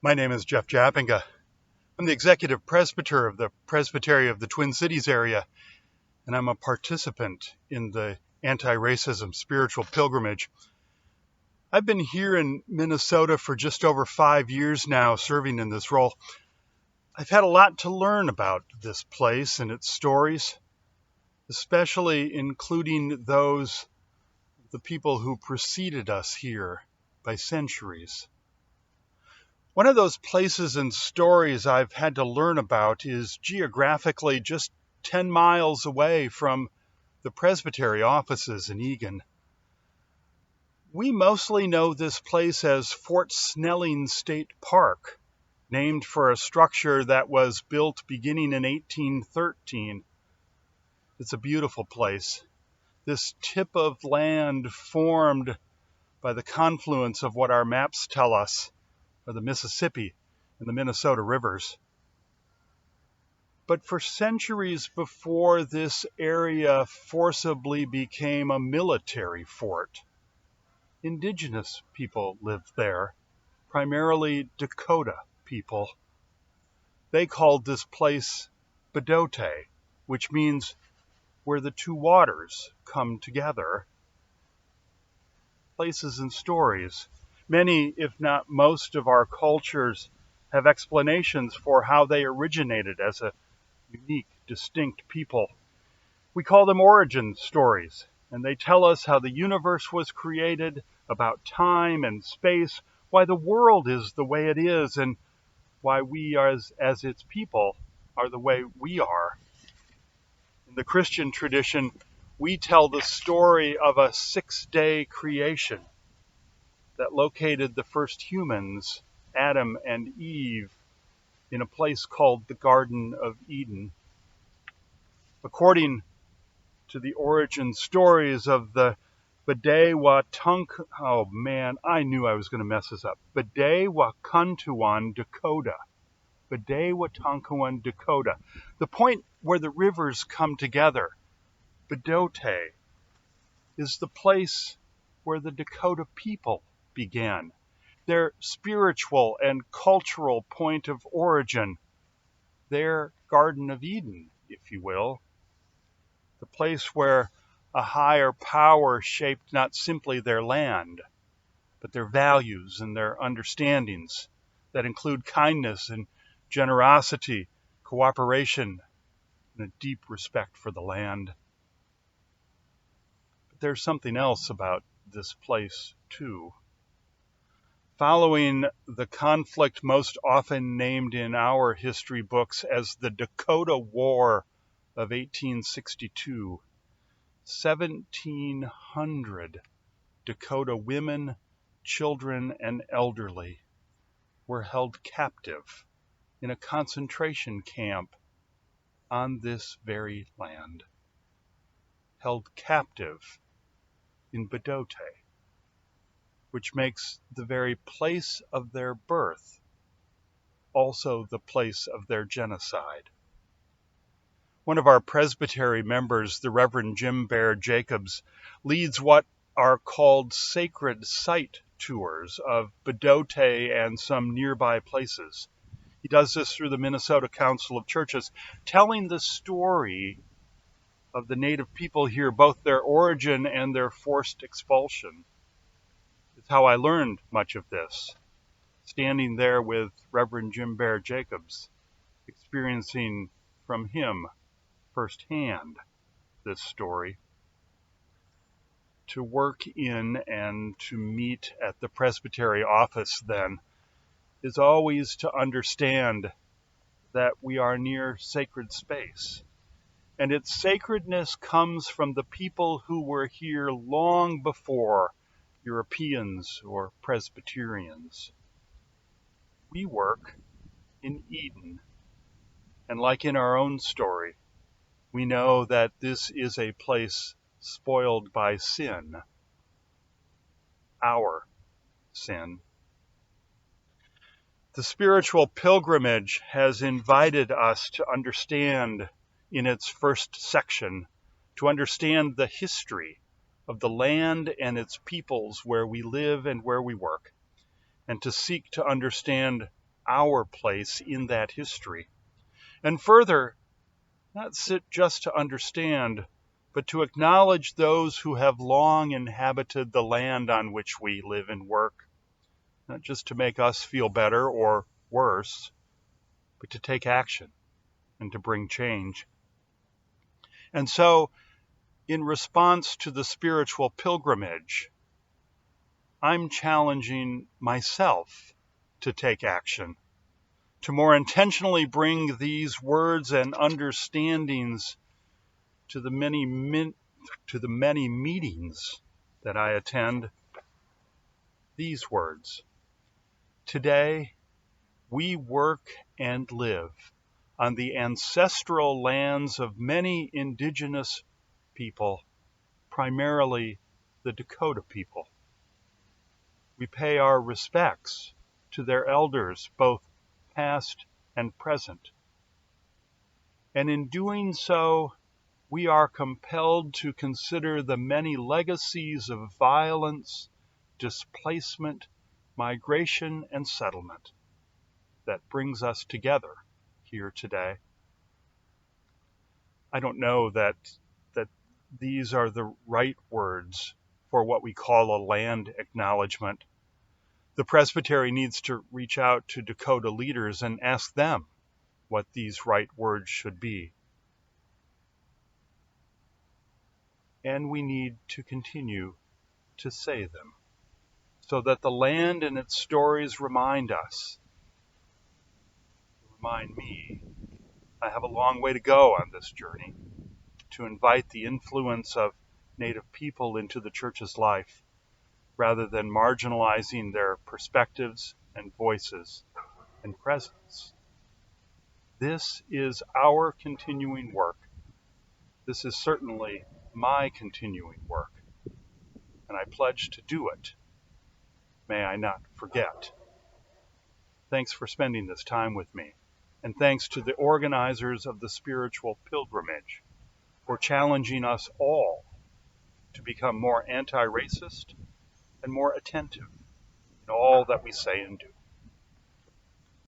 My name is Jeff Jappinga. I'm the executive presbyter of the Presbytery of the Twin Cities area, and I'm a participant in the anti-racism spiritual pilgrimage. I've been here in Minnesota for just over 5 years now, serving in this role. I've had a lot to learn about this place and its stories, especially including the people who preceded us here by centuries. One of those places and stories I've had to learn about is geographically just 10 miles away from the presbytery offices in Eagan. We mostly know this place as Fort Snelling State Park, named for a structure that was built beginning in 1813. It's a beautiful place. This tip of land formed by the confluence of what our maps tell us are the Mississippi and the Minnesota rivers. But for centuries before this area forcibly became a military fort, indigenous people lived there, primarily Dakota people. They called this place Bedote, which means where the two waters come together. Places and stories. Many, if not most, of our cultures have explanations for how they originated as a unique, distinct people. We call them origin stories, and they tell us how the universe was created, about time and space, why the world is the way it is, and why we as its people are the way we are. In the Christian tradition, we tell the story of a 6-day creation that located the first humans, Adam and Eve, in a place called the Garden of Eden. According to the origin stories of the I knew I was going to mess this up. Bedewakantuan Dakota. Bedewakantuan Dakota. The point where the rivers come together, Bedote, is the place where the Dakota people began, their spiritual and cultural point of origin, their Garden of Eden, if you will, the place where a higher power shaped not simply their land, but their values and their understandings that include kindness and generosity, cooperation, and a deep respect for the land. But there's something else about this place, too. Following the conflict most often named in our history books as the Dakota War of 1862, 1,700 Dakota women, children, and elderly were held captive in a concentration camp on this very land. Held captive in Bedote, which makes the very place of their birth also the place of their genocide. One of our presbytery members, the Reverend Jim Bear Jacobs, leads what are called sacred site tours of Bedote and some nearby places. He does this through the Minnesota Council of Churches, telling the story of the native people here, both their origin and their forced expulsion. It's how I learned much of this, standing there with Reverend Jim Bear Jacobs, experiencing from him firsthand this story. To work in and to meet at the presbytery office, then, is always to understand that we are near sacred space. And its sacredness comes from the people who were here long before Europeans or Presbyterians. We work in Eden, and like in our own story, we know that this is a place spoiled by sin, our sin. The spiritual pilgrimage has invited us to understand in its first section, to understand the history of the land and its peoples where we live and where we work, and to seek to understand our place in that history. And further, not sit just to understand, but to acknowledge those who have long inhabited the land on which we live and work, not just to make us feel better or worse, but to take action and to bring change. And so, in response to the spiritual pilgrimage, I'm challenging myself to take action, to more intentionally bring these words and understandings to the many meetings that I attend. These words: today we work and live on the ancestral lands of many indigenous people, primarily the Dakota people. We pay our respects to their elders, both past and present. And in doing so, we are compelled to consider the many legacies of violence, displacement, migration, and settlement that brings us together here today. I don't know that these are the right words for what we call a land acknowledgement. The presbytery needs to reach out to Dakota leaders and ask them what these right words should be. And we need to continue to say them so that the land and its stories remind us, remind me, I have a long way to go on this journey to invite the influence of Native people into the church's life, rather than marginalizing their perspectives and voices and presence. This is our continuing work. This is certainly my continuing work, and I pledge to do it. May I not forget. Thanks for spending this time with me, and thanks to the organizers of the spiritual pilgrimage for challenging us all to become more anti-racist and more attentive in all that we say and do.